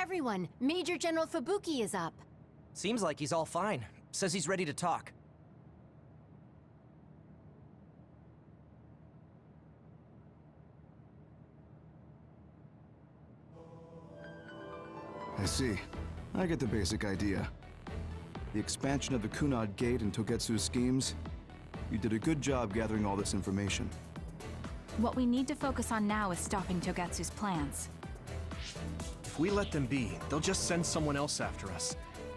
everyone. Major General Fubuki is up. Seems like he's all fine. Says he's ready to talk. I see. I get the basic idea. The expansion of the Kunad Gate and Togetsu's schemes. You did a good job gathering all this information. What we need to focus on now is stopping Togetsu's plans. If we let them be, they'll just send someone else after us.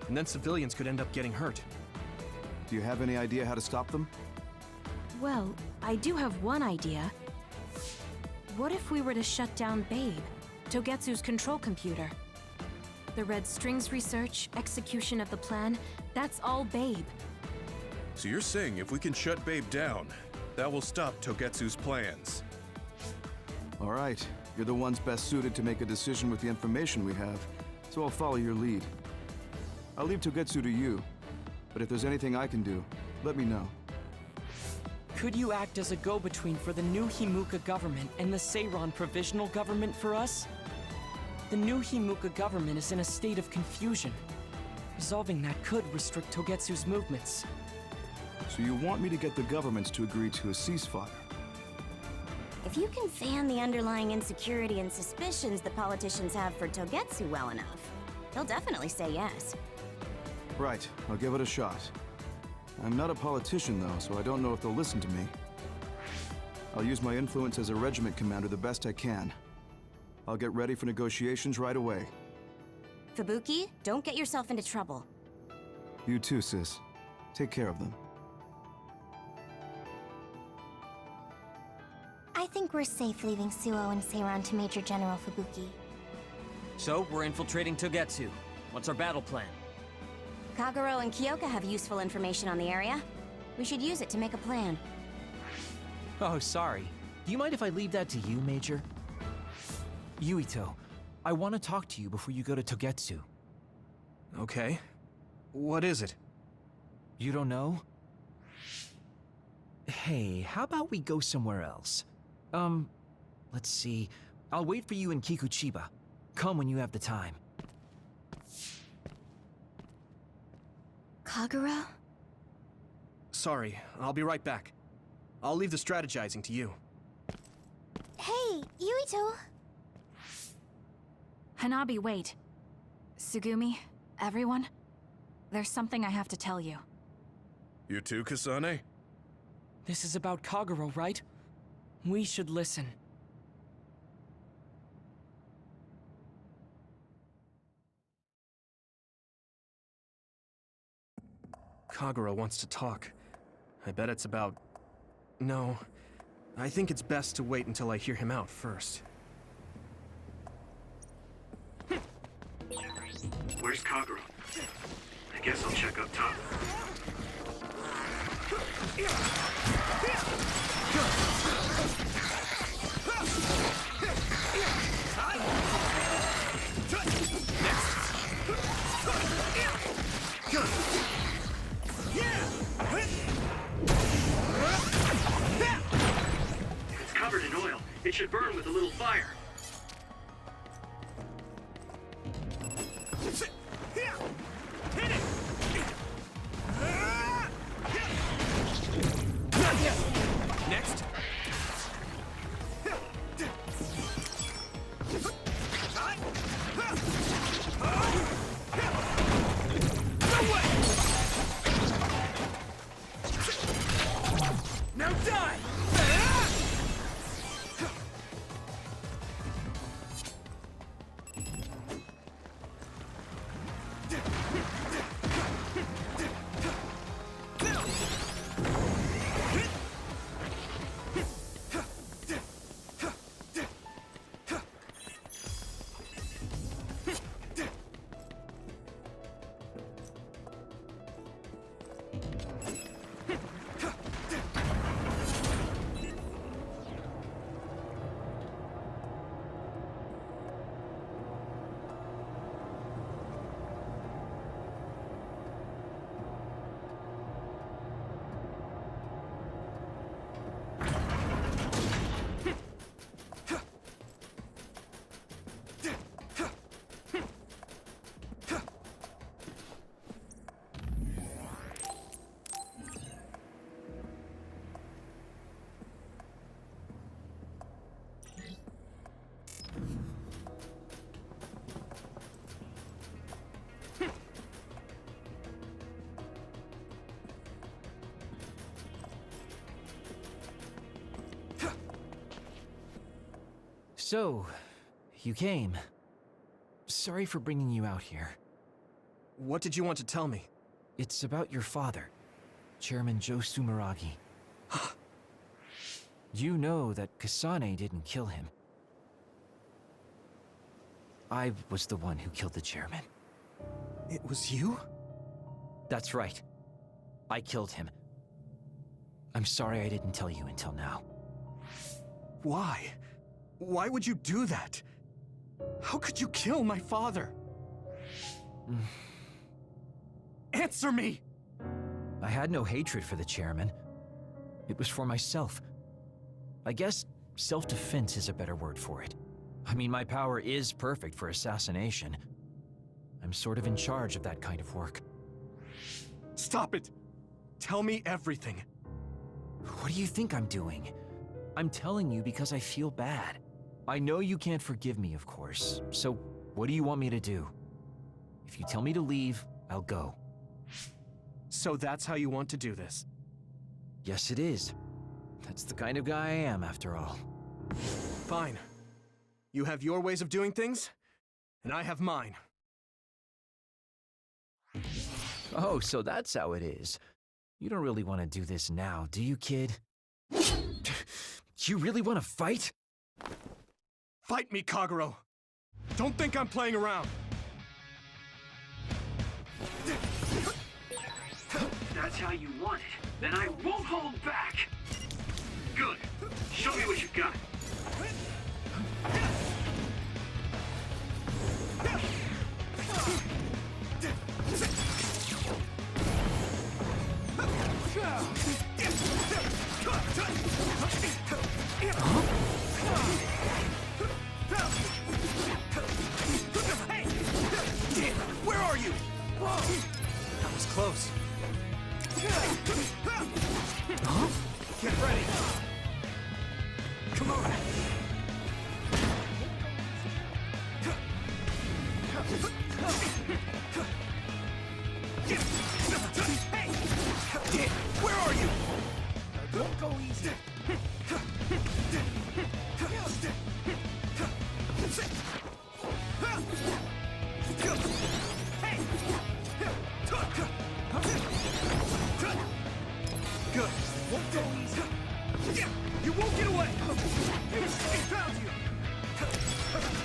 And then civilians could end up getting hurt. Do you have any idea how to stop them? Well, I do have one idea. What if we were to shut down Babe, Togetsu's control computer? The Red Strings research, execution of the plan, that's all Babe. So you're saying if we can shut Babe down, that will stop Togetsu's plans? All right. You're the ones best suited to make a decision with the information we have, so I'll follow your lead. I'll leave Togetsu to you, but if there's anything I can do, let me know. Could you act as a go-between for the new Himuka government and the Seiran provisional government for us? The new Himuka government is in a state of confusion. Resolving that could restrict Togetsu's movements. So you want me to get the governments to agree to a ceasefire? If you can fan the underlying insecurity and suspicions the politicians have for Togetsu well enough, they'll definitely say yes. Right, I'll give it a shot. I'm not a politician though, so I don't know if they'll listen to me. I'll use my influence as a regiment commander the best I can. I'll get ready for negotiations right away. Fubuki, don't get yourself into trouble. You too, sis. Take care of them. I think we're safe leaving Suo and Seiran to Major General Fubuki. So, we're infiltrating Togetsu. What's our battle plan? Kagero and Kyoka have useful information on the area. We should use it to make a plan. Oh, sorry. Do you mind if I leave that to you, Major? Yuito, I want to talk to you before you go to Togetsu. Okay. What is it? You don't know? Hey, how about we go somewhere else? Let's see. I'll wait for you in Kikuchiba. Come when you have the time. Kagero? Sorry, I'll be right back. I'll leave the strategizing to you. Hey, Yuito! Hanabi, wait. Sugumi, everyone, there's something I have to tell you. You too, Kasane? This is about Kagero, right? We should listen. Kagero wants to talk. I bet it's about... No. I think it's best to wait until I hear him out first. Where's Kagero? I guess I'll check up top. It's covered in oil. It should burn with a little fire. Next. Now die! So, you came. Sorry for bringing you out here. What did you want to tell me? It's about your father, Chairman Joe Sumeragi. You know that Kasane didn't kill him. I was the one who killed the chairman. It was you? That's right. I killed him. I'm sorry I didn't tell you until now. Why? Why would you do that? How could you kill my father? Answer me! I had no hatred for the chairman. It was for myself. I guess self-defense is a better word for it. I mean, my power is perfect for assassination. I'm sort of in charge of that kind of work. Stop it! Tell me everything. What do you think I'm doing? I'm telling you because I feel bad. I know you can't forgive me, of course, so what do you want me to do? If you tell me to leave, I'll go. So that's how you want to do this? Yes, it is. That's the kind of guy I am, after all. Fine. You have your ways of doing things, and I have mine. Oh, so that's how it is. You don't really want to do this now, do you, kid? You really want to fight? Fight me, Kagero! Don't think I'm playing around! That's how you want it. Then I won't hold back. Good. Show me what you got. Where are you? That was close. Get ready. Come on. Hey! Where are you? Don't go easy. Good. Won't go easy. You won't get away. Found you.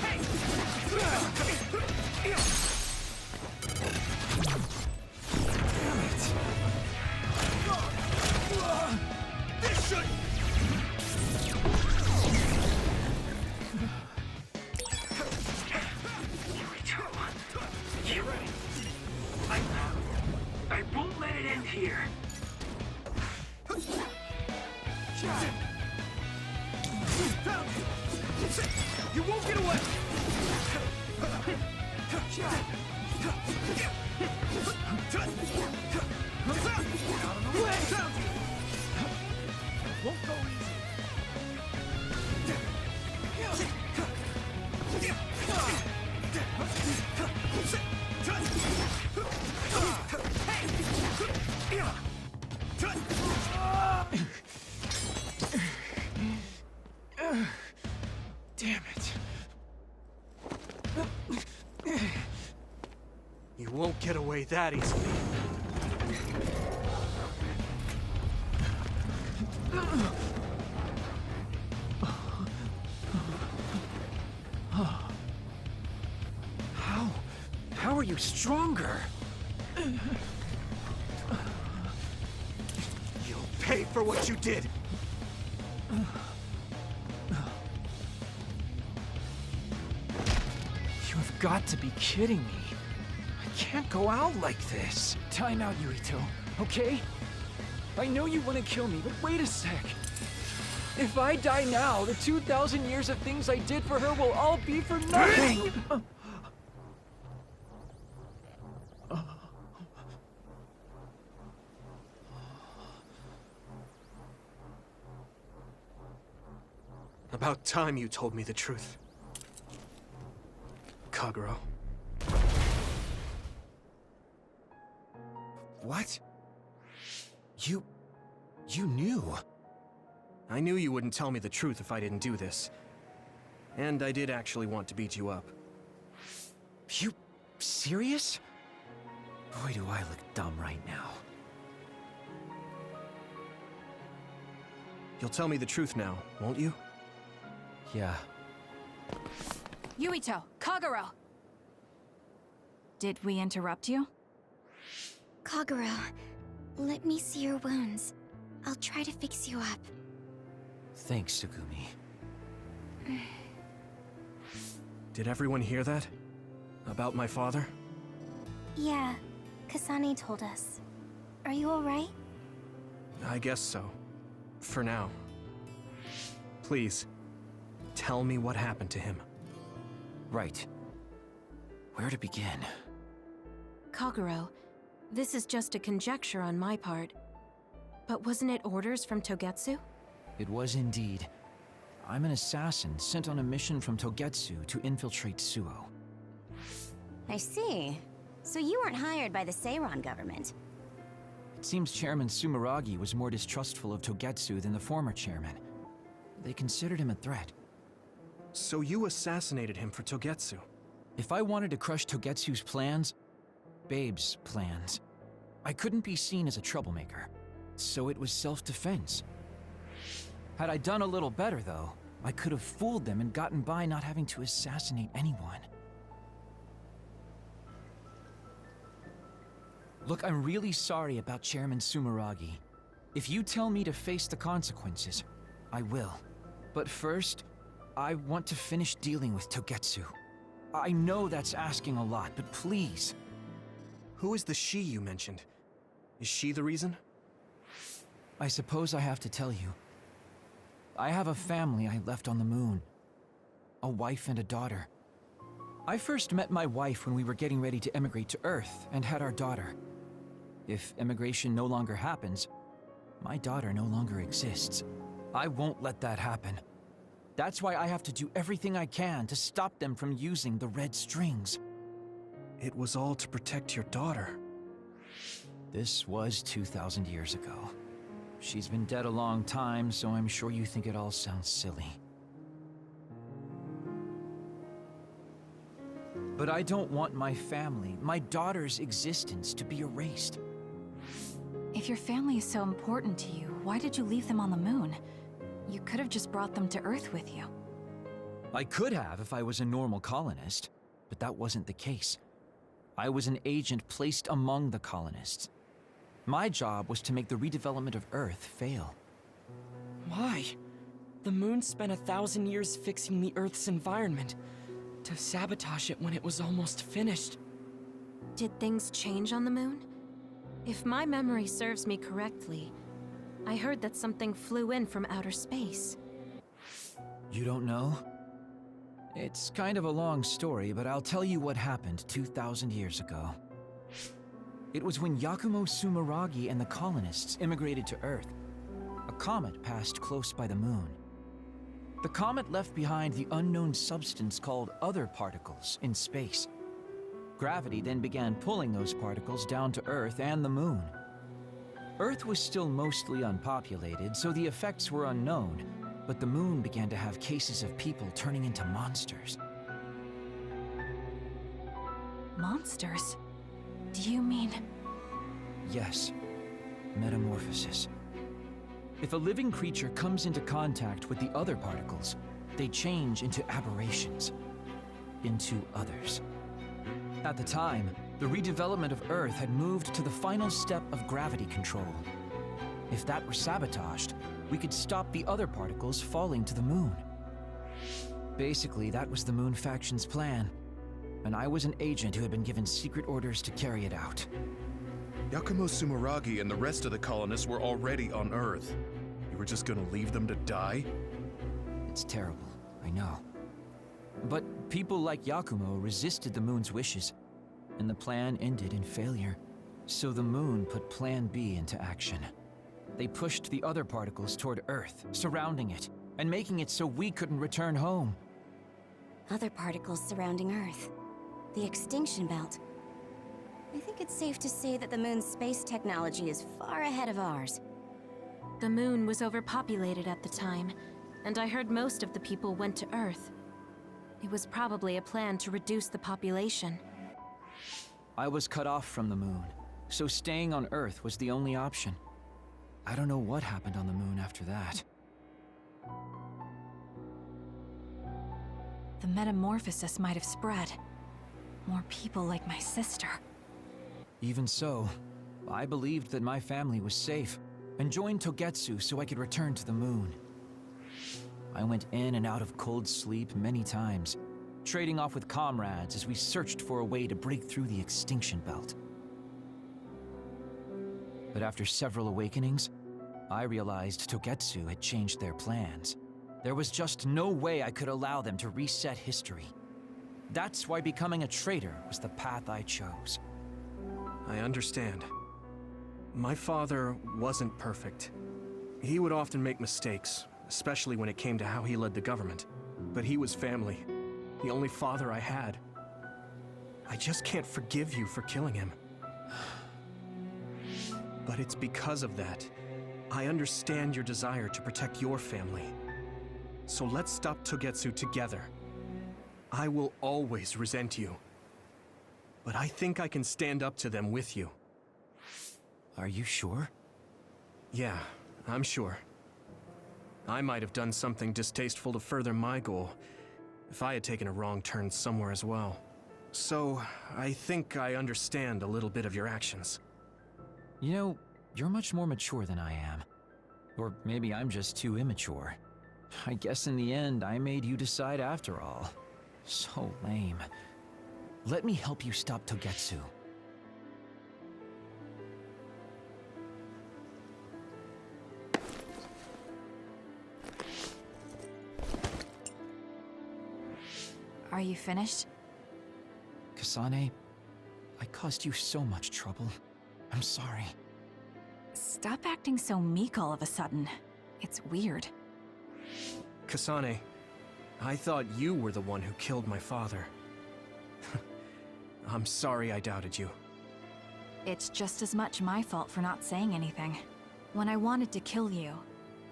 Hey! Damn it! This should. Get ready. I won't let it end here. You won't get away! Won't go easy. Damn it. You won't get away that easily. How are you stronger? You'll pay for what you did! You've got to be kidding me. I can't go out like this. Time out, Yuito, okay? I know you want to kill me, but wait a sec. If I die now, the 2,000 years of things I did for her will all be for nothing! About time you told me the truth. Kagero. What? You knew? I knew you wouldn't tell me the truth if I didn't do this. And I did actually want to beat you up. You serious? Boy, do I look dumb right now. You'll tell me the truth now, won't you? Yeah. Yuito, Kagero! Did we interrupt you? Kagero, let me see your wounds. I'll try to fix you up. Thanks, Tsugumi. Did everyone hear that? About my father? Yeah, Kasane told us. Are you alright? I guess so. For now. Please, tell me what happened to him. Right. Where to begin? Kagero, this is just a conjecture on my part. But wasn't it orders from Togetsu? It was indeed. I'm an assassin sent on a mission from Togetsu to infiltrate Suo. I see. So you weren't hired by the Seiran government. It seems Chairman Sumeragi was more distrustful of Togetsu than the former chairman. They considered him a threat. So you assassinated him for Togetsu? If I wanted to crush Togetsu's plans, Babe's plans, I couldn't be seen as a troublemaker. So it was self-defense. Had I done a little better, though, I could have fooled them and gotten by not having to assassinate anyone. Look, I'm really sorry about Chairman Sumeragi. If you tell me to face the consequences, I will. But first, I want to finish dealing with Togetsu. I know that's asking a lot, but please. Who is the she you mentioned? Is she the reason? I suppose I have to tell you. I have a family I left on the moon. A wife and a daughter. I first met my wife when we were getting ready to emigrate to Earth and had our daughter. If immigration no longer happens, my daughter no longer exists. I won't let that happen. That's why I have to do everything I can to stop them from using the red strings. It was all to protect your daughter. This was 2,000 years ago. She's been dead a long time, so I'm sure you think it all sounds silly. But I don't want my family, my daughter's existence, to be erased. If your family is so important to you, why did you leave them on the moon? You could have just brought them to Earth with you. I could have if I was a normal colonist, but that wasn't the case. I was an agent placed among the colonists. My job was to make the redevelopment of Earth fail. Why? The moon spent 1,000 years fixing the Earth's environment, to sabotage it when it was almost finished. Did things change on the moon? If my memory serves me correctly, I heard that something flew in from outer space. You don't know? It's kind of a long story, but I'll tell you what happened 2,000 years ago. It was when Yakumo Sumeragi and the colonists immigrated to Earth. A comet passed close by the moon. The comet left behind the unknown substance called other particles in space. Gravity then began pulling those particles down to Earth and the moon. Earth was still mostly unpopulated, so the effects were unknown, but the moon began to have cases of people turning into monsters. Monsters? Do you mean... Yes. Metamorphosis. If a living creature comes into contact with the other particles, they change into aberrations. Into others. At the time, the redevelopment of Earth had moved to the final step of gravity control. If that were sabotaged, we could stop the other particles falling to the moon. Basically, that was the Moon Faction's plan, and I was an agent who had been given secret orders to carry it out. Yakumo Sumeragi and the rest of the colonists were already on Earth. You were just gonna leave them to die? It's terrible, I know. But people like Yakumo resisted the moon's wishes, and the plan ended in failure. So the moon put Plan B into action. They pushed the other particles toward Earth, surrounding it, and making it so we couldn't return home. Other particles surrounding Earth. The extinction belt. I think it's safe to say that the moon's space technology is far ahead of ours. The moon was overpopulated at the time, and I heard most of the people went to Earth. It was probably a plan to reduce the population. I was cut off from the moon, so staying on Earth was the only option. I don't know what happened on the moon after that. The metamorphosis might have spread. More people like my sister. Even so, I believed that my family was safe, and joined Togetsu so I could return to the moon. I went in and out of cold sleep many times, trading off with comrades as we searched for a way to break through the extinction belt. But after several awakenings, I realized Togetsu had changed their plans. There was just no way I could allow them to reset history. That's why becoming a traitor was the path I chose. I understand. My father wasn't perfect. He would often make mistakes, especially when it came to how he led the government. But he was family, the only father I had. I just can't forgive you for killing him. But it's because of that. I understand your desire to protect your family. So let's stop Togetsu together. I will always resent you. But I think I can stand up to them with you. Are you sure? Yeah, I'm sure. I might have done something distasteful to further my goal, if I had taken a wrong turn somewhere as well. So, I think I understand a little bit of your actions. You know, you're much more mature than I am. Or maybe I'm just too immature. I guess in the end, I made you decide after all. So lame. Let me help you stop Togetsu. Are you finished? Kasane, I caused you so much trouble. I'm sorry. Stop acting so meek all of a sudden. It's weird. Kasane, I thought you were the one who killed my father. I'm sorry I doubted you. It's just as much my fault for not saying anything. When I wanted to kill you,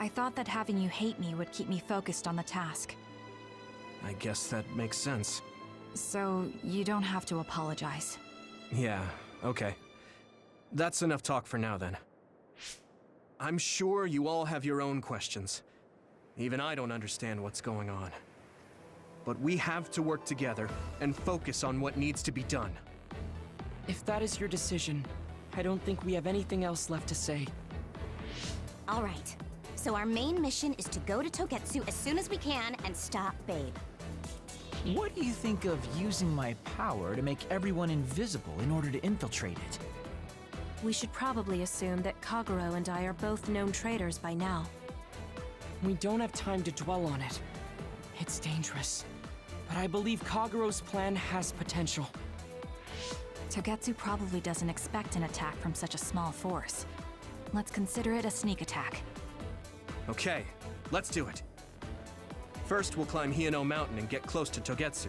I thought that having you hate me would keep me focused on the task. I guess that makes sense. So, you don't have to apologize. Yeah, okay. That's enough talk for now then. I'm sure you all have your own questions. Even I don't understand what's going on. But we have to work together and focus on what needs to be done. If that is your decision, I don't think we have anything else left to say. All right. So our main mission is to go to Togetsu as soon as we can and stop Babe. What do you think of using my power to make everyone invisible in order to infiltrate it? We should probably assume that Kagero and I are both known traitors by now. We don't have time to dwell on it. It's dangerous. But I believe Kagero's plan has potential. Togetsu probably doesn't expect an attack from such a small force. Let's consider it a sneak attack. Okay, let's do it. First, we'll climb Hiyano Mountain and get close to Togetsu.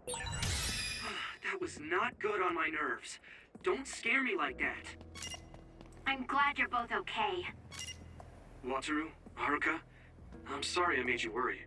That was not good on my nerves. Don't scare me like that. I'm glad you're both okay. Wataru, Haruka, I'm sorry I made you worry.